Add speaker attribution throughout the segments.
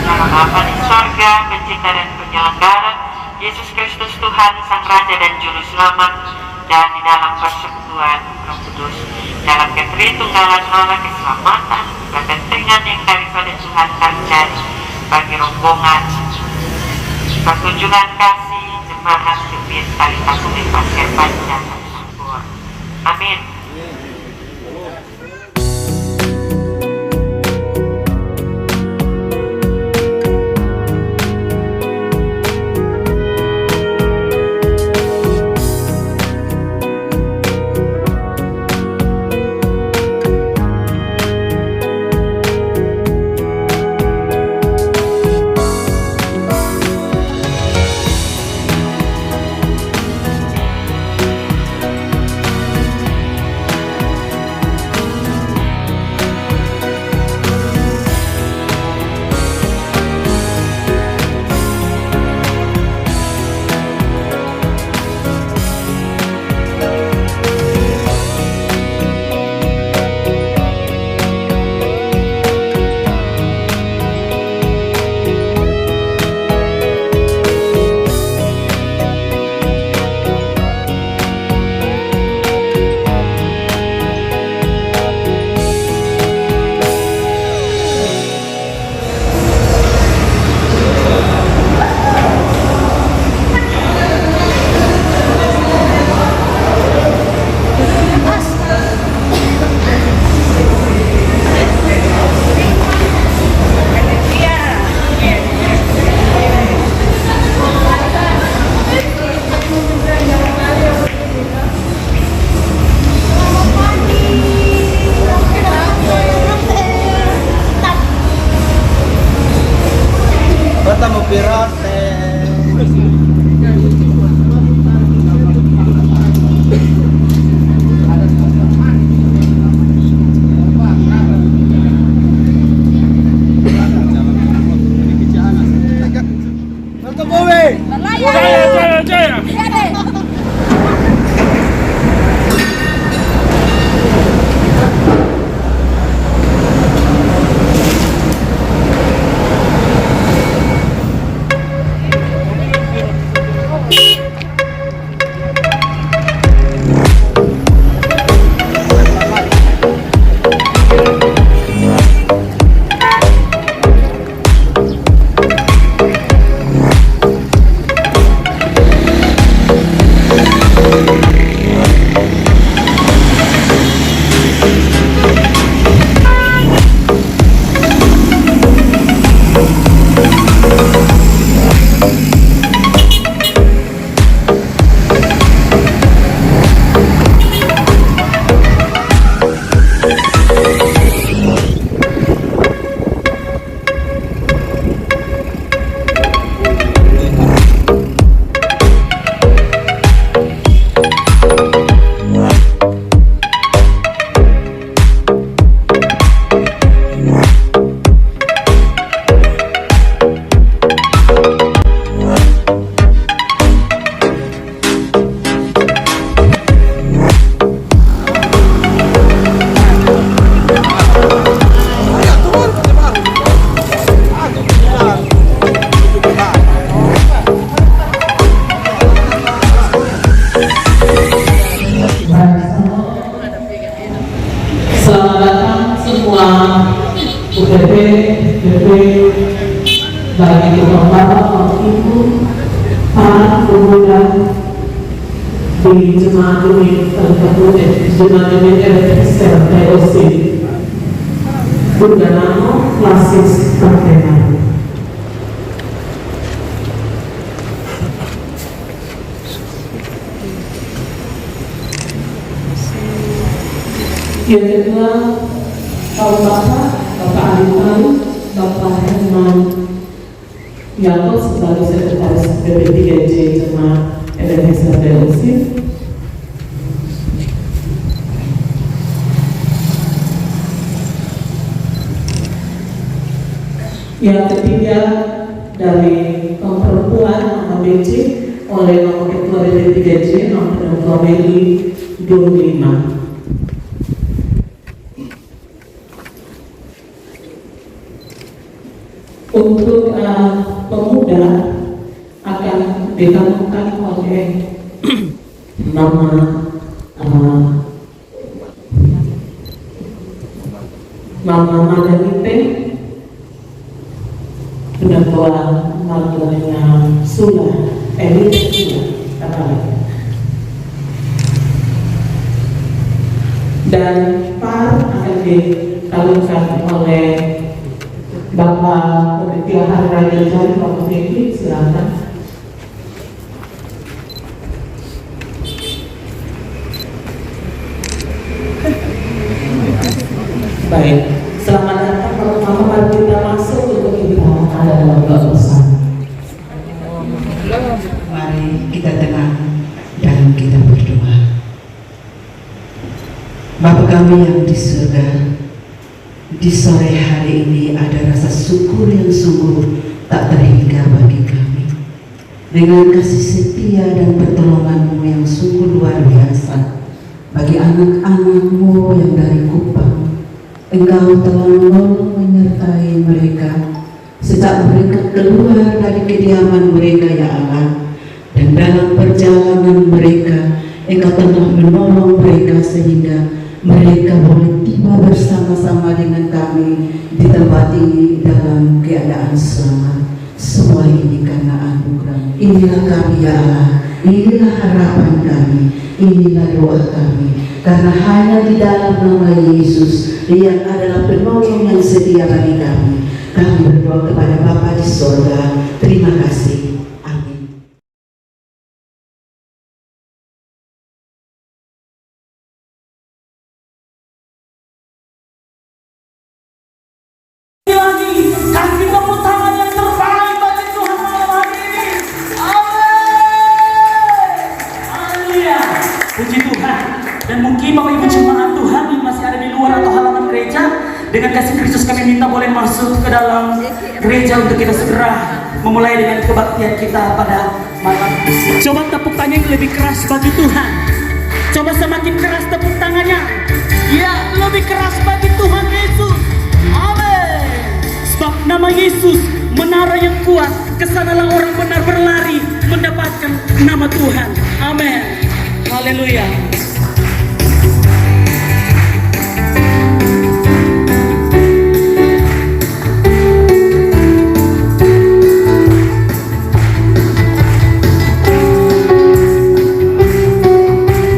Speaker 1: Nama Bapa di sorga, pencipta dan penyelenggara, Yesus Kristus Tuhan, Sang Raja dan Juru Selamat, dan di dalam persekutuan Roh Kudus, dalam keteritunggalan Allah keselamatan, kepentingan yang daripada Tuhan terjadi bagi rombongan, pertunjukan kasih, jemaat kebir tali kasih pasir panjang dan subur. Amin.
Speaker 2: bagi bapak-bapak, ibu, para pemuda di jemaat ini jemaat ini RSLTOC Bunda Namo Klasis Perkenan. Yang kedua, Bapak Aliman, Bapak Herman Yaakob sebagai Sekretaris PP3J Jemaat RSLTOC. Yang ketiga dari kaum perempuan nomor BC oleh nomor ketua PP3J nomor Meli 25. untuk pemuda akan ditemukan oleh nama Mama Margarite, sudah tua Margarita Sula, Elite Sula, dan Par akan dikalungkan oleh Bapak Pembicara Raja Jari Bapak Fikri, silakan. Baik, selamat datang pertama mari kita masuk untuk kita ada dalam doa bersama.
Speaker 3: Mari kita tenang dan kita berdoa. Bapa kami yang di surga, di sore hari ini ada rasa syukur yang sungguh tak terhingga bagi kami. Dengan kasih setia dan pertolongan-Mu yang sungguh luar biasa bagi anak-anak-Mu yang dari Kupang, Engkau telah menolong menyertai mereka sejak mereka keluar dari kediaman mereka, ya Allah. Dan dalam perjalanan mereka, Engkau telah menolong mereka sehingga mereka boleh tiba bersama-sama dengan kami di tempat ini dalam keadaan selamat. Semua ini karena anugerah. Inilah kami, ya Allah. Inilah harapan kami. Inilah doa kami. Karena hanya di dalam nama Yesus yang adalah penolong yang setia bagi kami, kami berdoa kepada Bapa di surga. Terima kasih. Amin.
Speaker 4: Lagi kasih tepuk tangan yang terbaik bagi Tuhan malam hari ini. Amin. Haleluya. Puji Tuhan. Dan mungkin Bapak Ibu jemaat Tuhan yang masih ada di luar atau halaman gereja, dengan kasih Kristus kami minta boleh masuk ke dalam gereja untuk kita segera memulai dengan kebaktian kita pada malam ini. Coba tepuk tangan yang lebih keras bagi Tuhan. Coba semakin keras tepuk tangannya. Ya, lebih keras bagi Tuhan Yesus. Amin. Sebab nama Yesus menara yang kuat, kesanalah orang benar berlari mendapatkan nama Tuhan. Amin. Haleluya.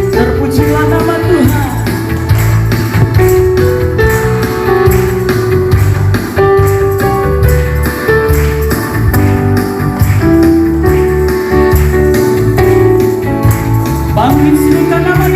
Speaker 4: Terpujilah nama Tuhan. Bangkit, silakan nama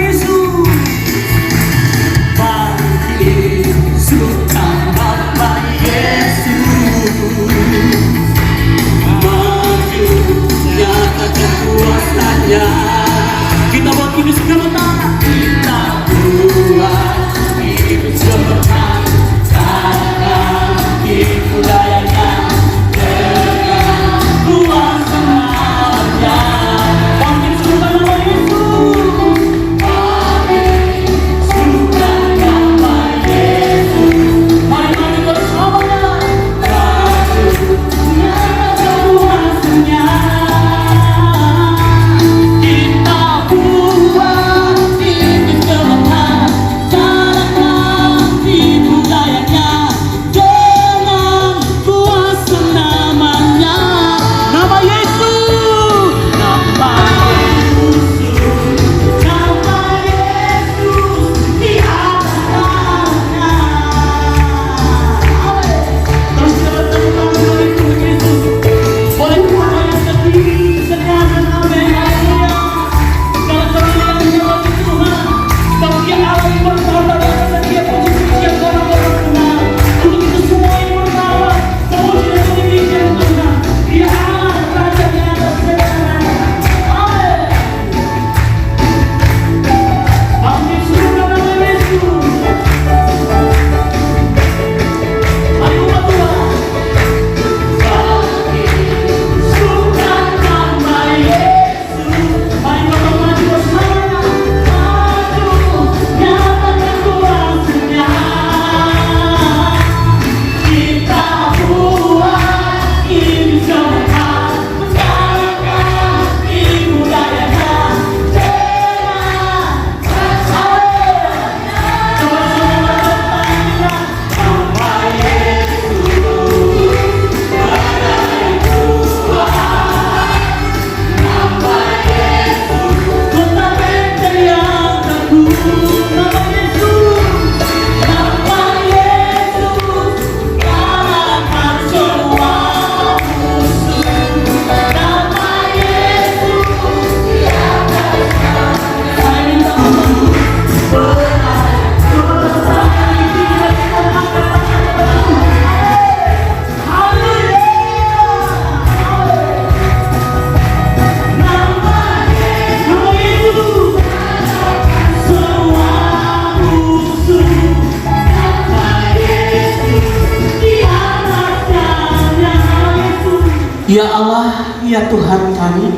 Speaker 2: Ya Allah, ya Tuhan kami,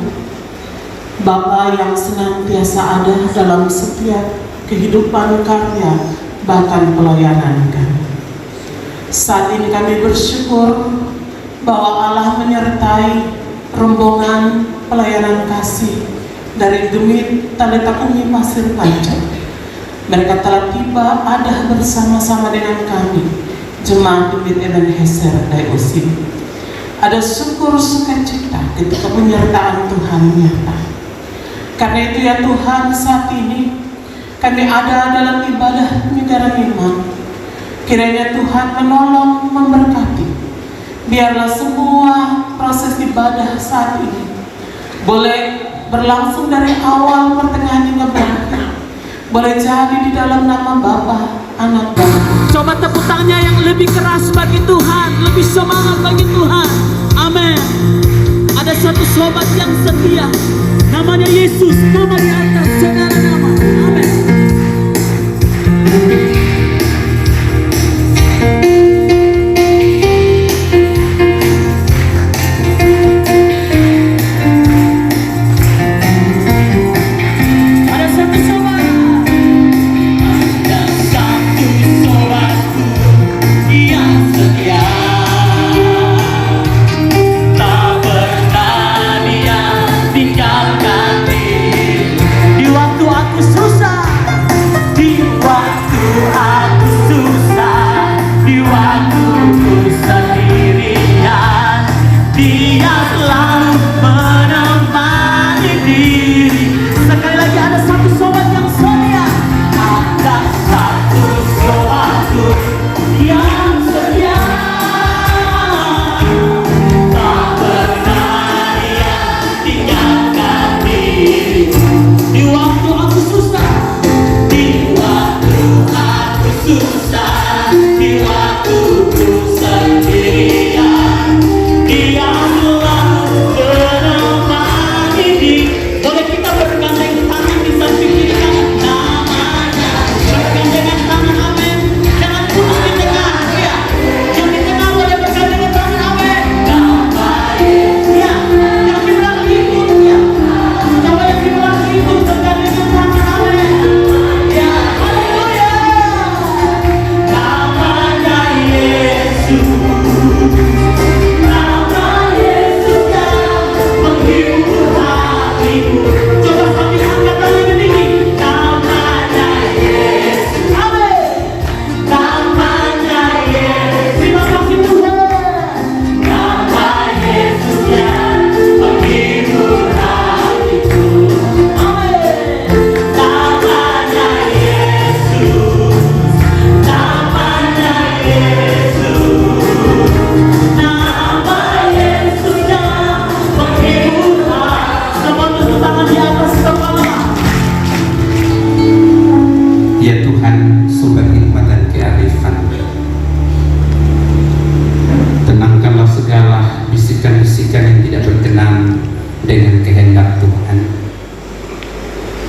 Speaker 2: Bapa yang senantiasa ada dalam setiap kehidupan karya bahkan pelayanan kami. Saat ini kami bersyukur bahwa Allah menyertai rombongan pelayanan kasih dari Gemit Taletakumi Pasir Panjang. Mereka telah tiba ada bersama-sama dengan kami, Jemaat Gemit Ebenezer Dayosin. Ada syukur sukacita ketika penyertaan Tuhan nyata. Karena itu ya Tuhan, saat ini kami ada dalam ibadah penyegaran iman. Kiranya Tuhan menolong, memberkati. Biarlah semua proses ibadah saat ini boleh berlangsung dari awal, pertengahan hingga berakhir. Boleh jadi di dalam nama Bapa, Anak, dan
Speaker 4: Coba tepuk tangannya yang lebih keras bagi Tuhan, lebih semangat bagi Tuhan. Amin. Ada satu sobat yang setia, namanya Yesus, nama di atas segala nama. Amin.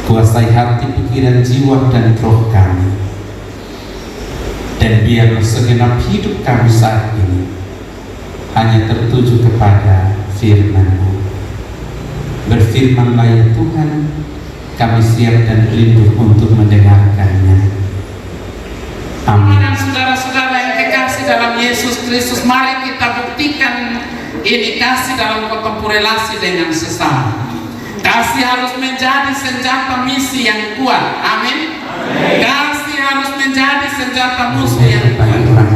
Speaker 5: Kuasai hati, pikiran, jiwa, dan roh kami. Dan biarlah segenap hidup kami saat ini hanya tertuju kepada firman-Mu. Berfirmanlah ya Tuhan, kami siap dan rindu untuk mendengarkannya. Amin. Dan saudara-saudara yang kekasih dalam Yesus Kristus, mari kita buktikan ini kasih dalam ketemu relasi dengan sesama. Kasih harus menjadi senjata misi yang kuat. Amin. Kasih harus menjadi senjata musuh yang kuat.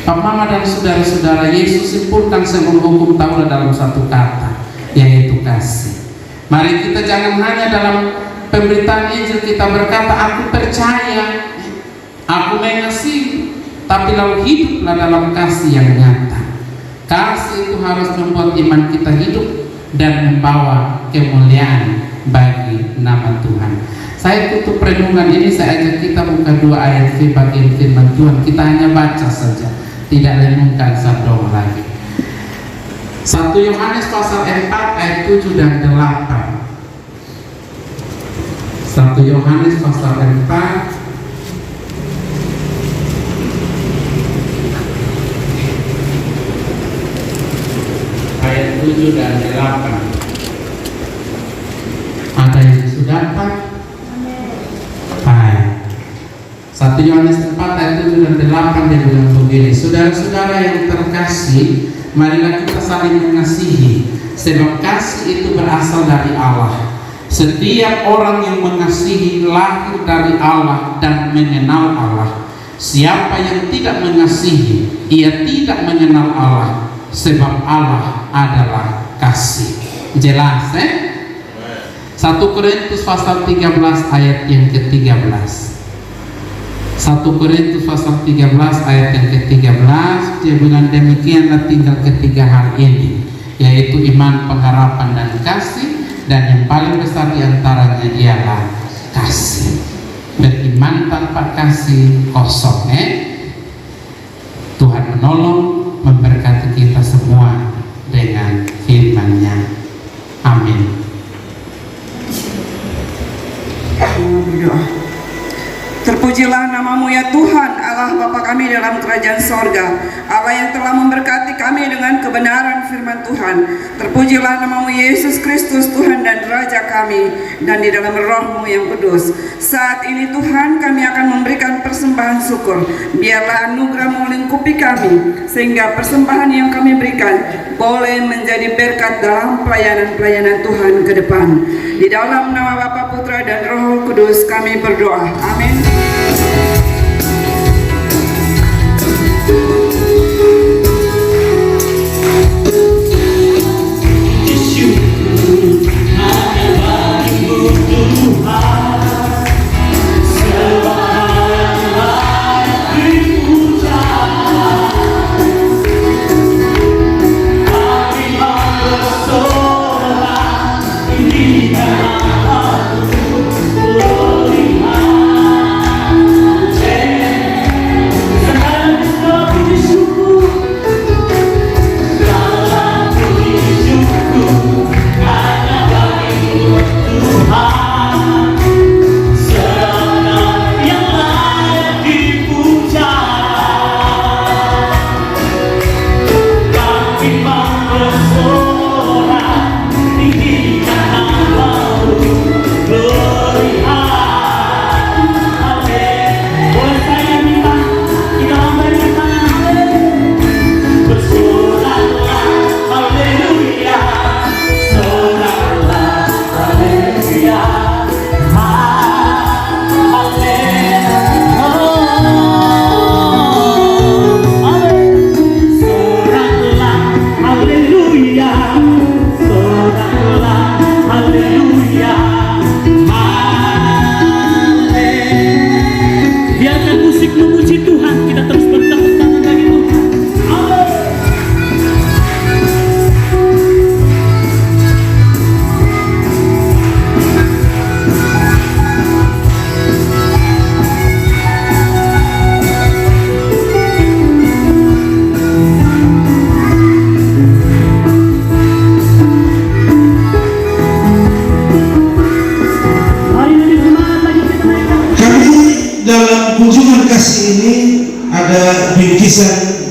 Speaker 5: Pak Mama dan saudara-saudara, Yesus simpulkan semua hukum Taurat dalam satu kata, yaitu kasih. Mari kita jangan hanya dalam pemberitaan Injil kita berkata aku percaya, aku mengasihi, tapi lalu hiduplah dalam kasih yang nyata. Kasih itu harus membuat iman kita hidup dan membawa kemuliaan bagi nama Tuhan. Saya tutup renungan ini, saya ajak kita buka 2 ayat bagian firman Tuhan. Kita hanya baca saja, tidak renungkan sabda lagi. 1 Yohanes pasal 4 ayat 7 dan 8. 1 Yohanes pasal 4 ayat 7 7 dan 8. Ada yang sudah dapat? Baik. 1 Yohanes 4 ayat 7 dan 8 dia bilang begini, saudara-saudara yang terkasih, marilah kita saling mengasihi, sebab kasih itu berasal dari Allah. Setiap orang yang mengasihi lahir dari Allah dan mengenal Allah. Siapa yang tidak mengasihi, ia tidak mengenal Allah, sebab Allah adalah kasih. Jelas, 1 Korintus pasal 13 ayat yang ke-13. 1 Korintus pasal 13 ayat yang ke-13, dia bilang demikianlah tinggal ketiga hal ini, yaitu iman, pengharapan, dan kasih, dan yang paling besar diantaranya ialah kasih. Beriman tanpa kasih kosong. Tuhan menolong, memberkati kita semua dengan firman-Nya. Amin.
Speaker 6: Berdoa. Terpujilah namamu ya Tuhan, Allah Bapa kami dalam kerajaan sorga, Allah yang telah memberkati kami dengan kebenaran firman Tuhan. Terpujilah namamu Yesus Kristus, Tuhan dan Raja kami, dan di dalam roh-Mu yang kudus. Saat ini Tuhan, kami akan memberikan persembahan syukur. Biarlah anugerah-Mu melingkupi kami, sehingga persembahan yang kami berikan boleh menjadi berkat dalam pelayanan-pelayanan Tuhan ke depan. Di dalam nama Bapa, Putra, dan Roh Kudus kami berdoa. Amin.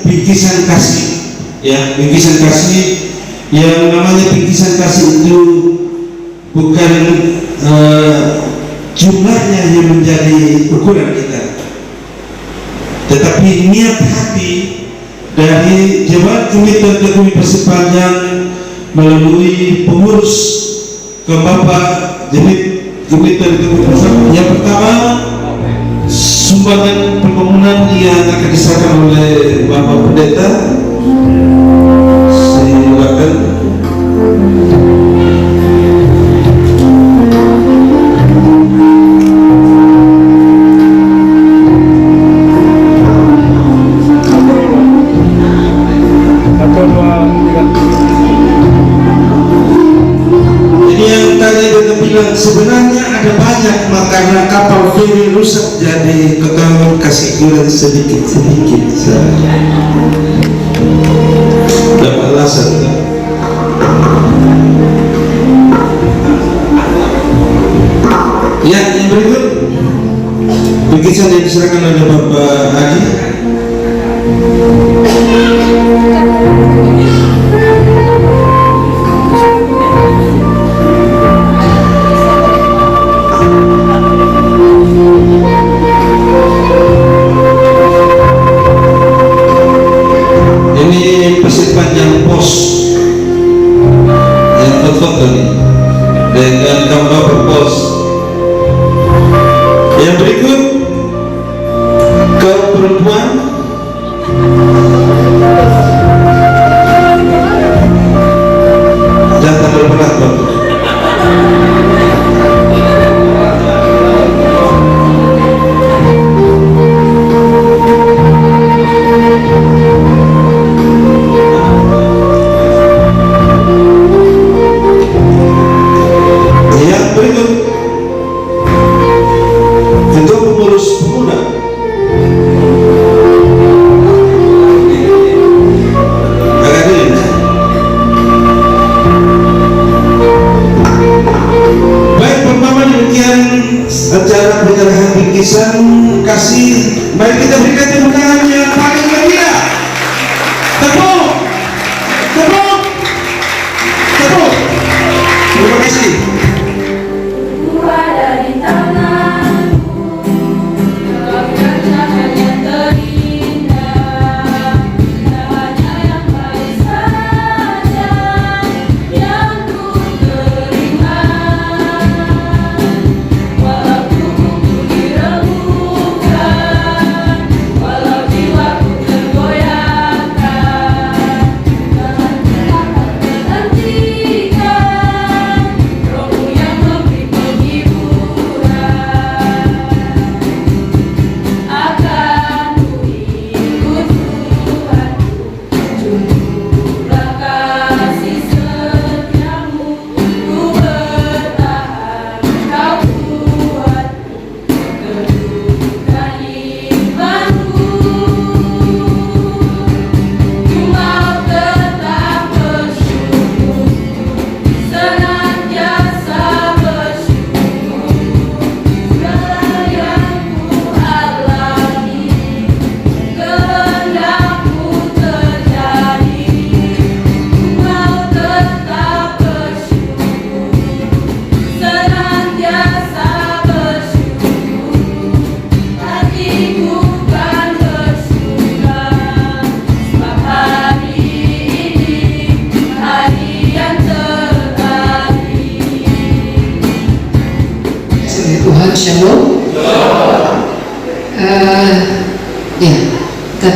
Speaker 7: Bingkisan kasih, ya, bingkisan kasih yang namanya bingkisan kasih itu bukan jumlahnya yang menjadi ukuran kita, tetapi niat hati dari Jemaat Komite Tekuni Persepanjang melalui pengurus ke Bapak Komite Tekuni Persepanjang. Yang pertama, sumbangan pembangunan yang akan diserahkan oleh Bapak Pendeta. Silakan. Ini yang tadi kita bilang sebenarnya ada banyak, karena kapal feri rusak jadi total kasih kurang sedikit saja. Dapat alasan. Ya, yang berikut bingkisan yang diserahkan oleh Bapak Haji.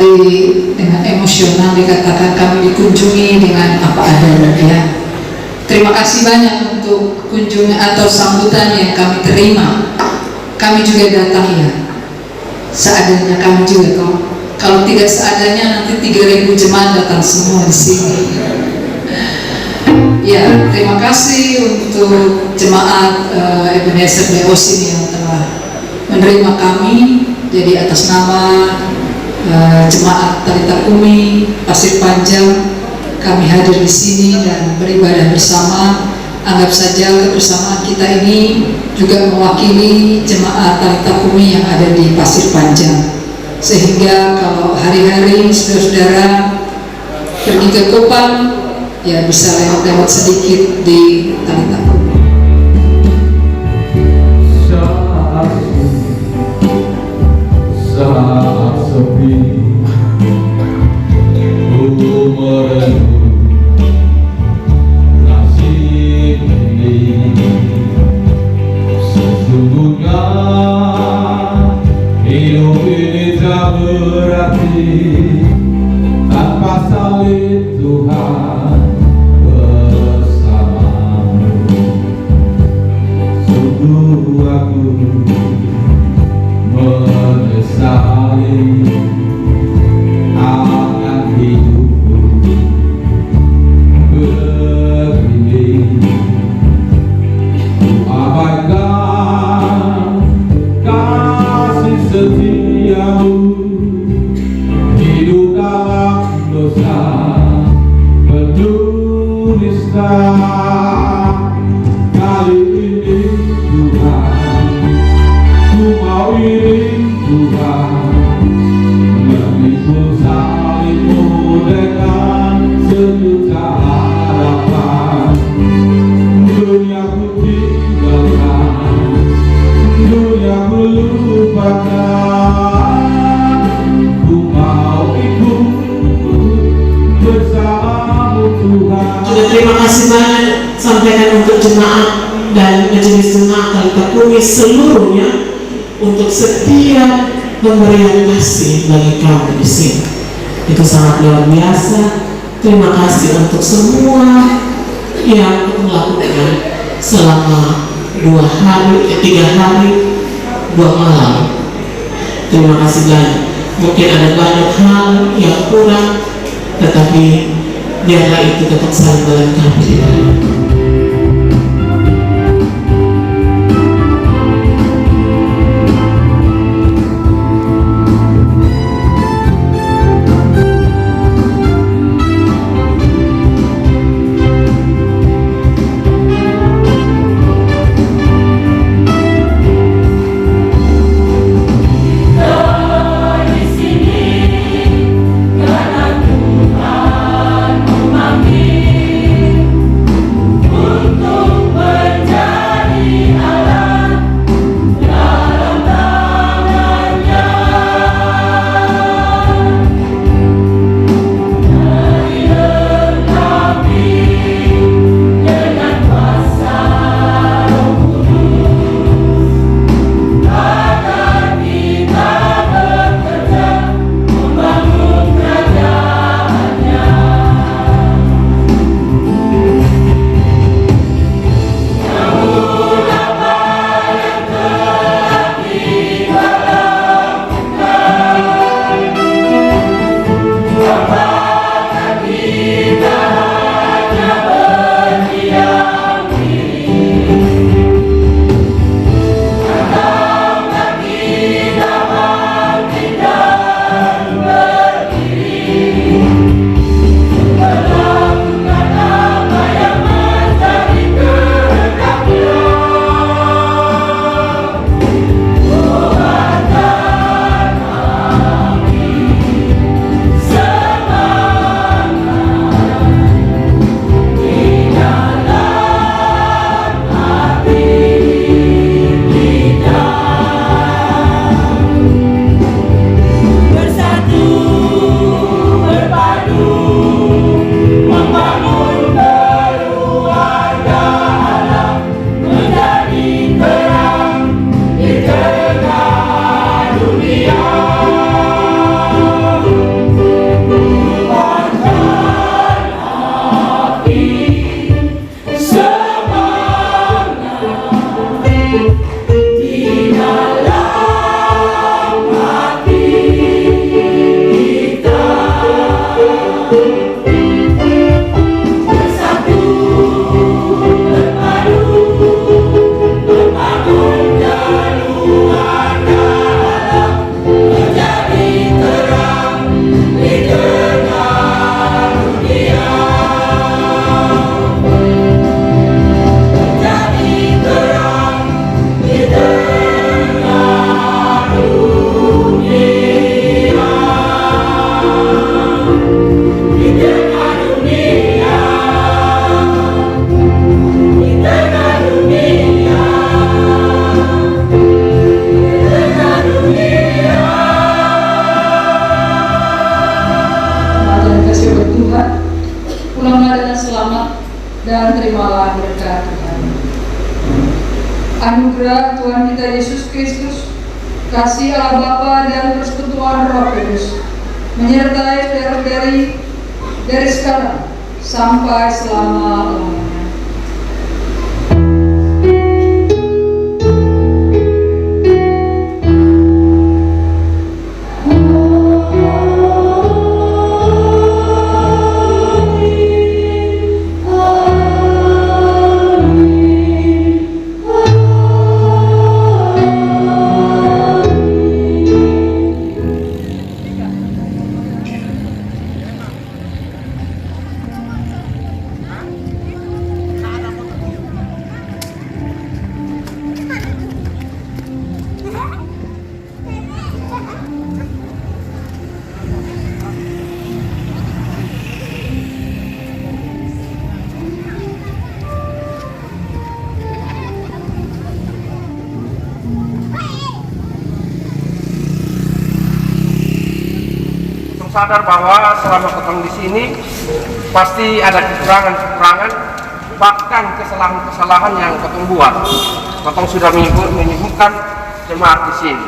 Speaker 8: tadi dengan emosional dikatakan kami dikunjungi dengan apa adanya ya. Terima kasih banyak untuk kunjungan atau sambutan yang kami terima. Kami juga datang ya, seadanya kami juga kok. Kalau tidak seadanya nanti 3.000 jemaat datang semua di sini. Ya, terima kasih untuk jemaat Ebenezer BOS ini yang telah menerima kami. Jadi atas nama jemaat Talitha Kumi Pasir Panjang, kami hadir di sini dan beribadah bersama. Anggap saja kebersamaan kita ini juga mewakili jemaat Talitha Kumi yang ada di Pasir Panjang. Sehingga kalau hari-hari saudara-saudara pergi ke Kupang, ya bisa lewat-lewat sedikit di Talitha Kumi.
Speaker 9: Saat sepi ku merenung nasib ini, sesungguhnya hidup ini tak berarti tanpa salib Tuhan bersamamu. Sungguh aku menyesali akan hidupku begini. Ku abaikan kasih setiamu, hidup dalam dosa penuh nista. Kali ini Tuhan, ku mau iring Tuhan, memikul salibmu dengan sejuta harapan. Dunia ku tinggalkan, dunia ku lupakan, ku mau ikut bersamamu Tuhan.
Speaker 2: Juga terima kasih banyak sampaikan untuk jemaat dan majelis jemaat Talitha Kumi seluruhnya untuk setia pemberian kasih bagi kami di sini. Itu sangat luar biasa. Terima kasih untuk semua yang melakukan selama 3 hari 2 malam. Terima kasih banyak. Mungkin ada banyak hal yang kurang, tetapi biarlah itu tetap saling melengkapi.
Speaker 8: Pulanglah dengan selamat dan terimalah berkat Tuhan. Anugerah Tuhan kita Yesus Kristus, kasih Allah Bapa dan persekutuan Roh Kudus menyertai saudara-saudari dari sekarang sampai selama-lamanya.
Speaker 10: Sadar bahwa selama ketemu di sini pasti ada kekurangan-kekurangan, bahkan kesalahan-kesalahan yang ketemu buat. Ketemu sudah menyibukkan jemaat di sini.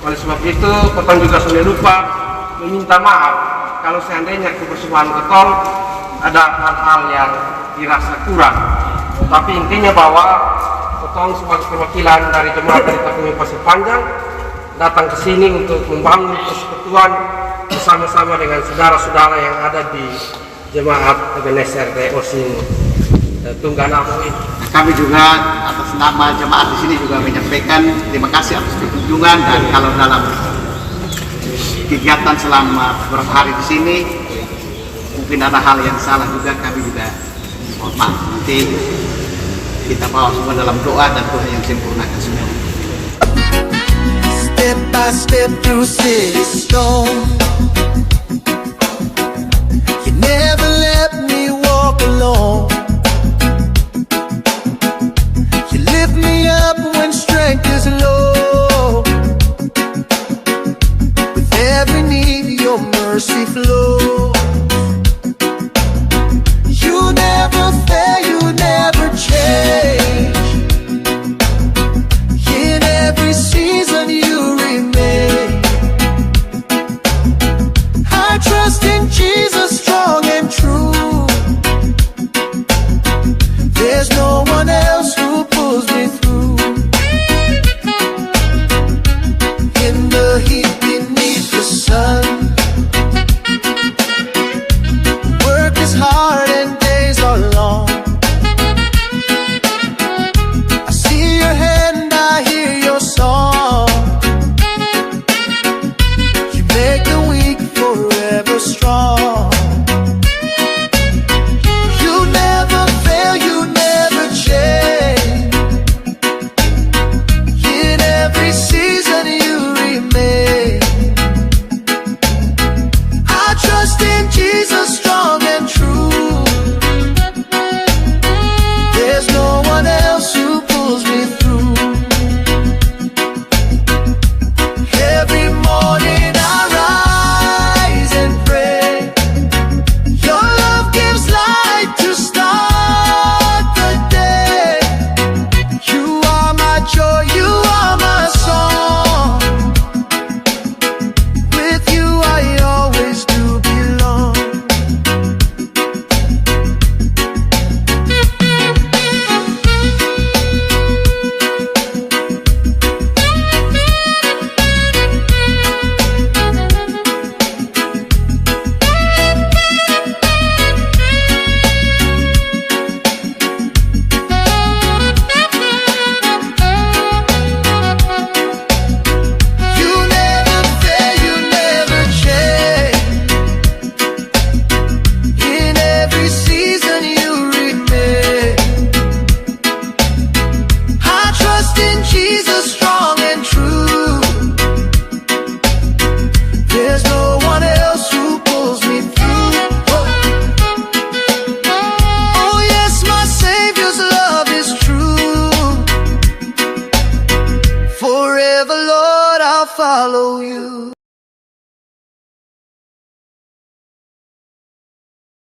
Speaker 10: Oleh sebab itu, ketemu juga sudah lupa meminta maaf kalau seandainya kebersihan ketemu ada hal-hal yang dirasa kurang. Tapi intinya bahwa ketemu sebagai perwakilan dari jemaat dari Takumi Pasir Panjang datang ke sini untuk membangun persekutuan bersama-sama dengan saudara-saudara yang ada di jemaat Ebenezer Osin Tungganamo ini.
Speaker 11: Kami juga atas nama jemaat di sini juga menyampaikan terima kasih atas kunjungan, dan kalau dalam kegiatan selama beberapa hari di sini mungkin ada hal yang salah juga, kami juga mohon maaf. Nanti kita bawa semua dalam doa dan Tuhan yang sempurnakan semua.
Speaker 12: Step by step through six storms, you never let me walk alone. You lift me up when strength is low. With every need your mercy flows. You never fail, you never change. In every season you remain. I trust in Jesus, strong and true. There's no one else who pulls me through. In the heat beneath the sun, work is hard and days are long. I see your hand, I hear your song. You make the weak forever strong. You never fail, you never change. In every season you remain. I trust in Jesus, strong and true. There's no one else who pulls me through. Every morning I rise and pray. Your love gives light to start the day. You are my joy, you are my song. With you I always do belong. You never fail, you never change. In every season you remain. I trust in Jesus, strong and true. There's no one else who pulls me through. forever, Lord, I'll follow you.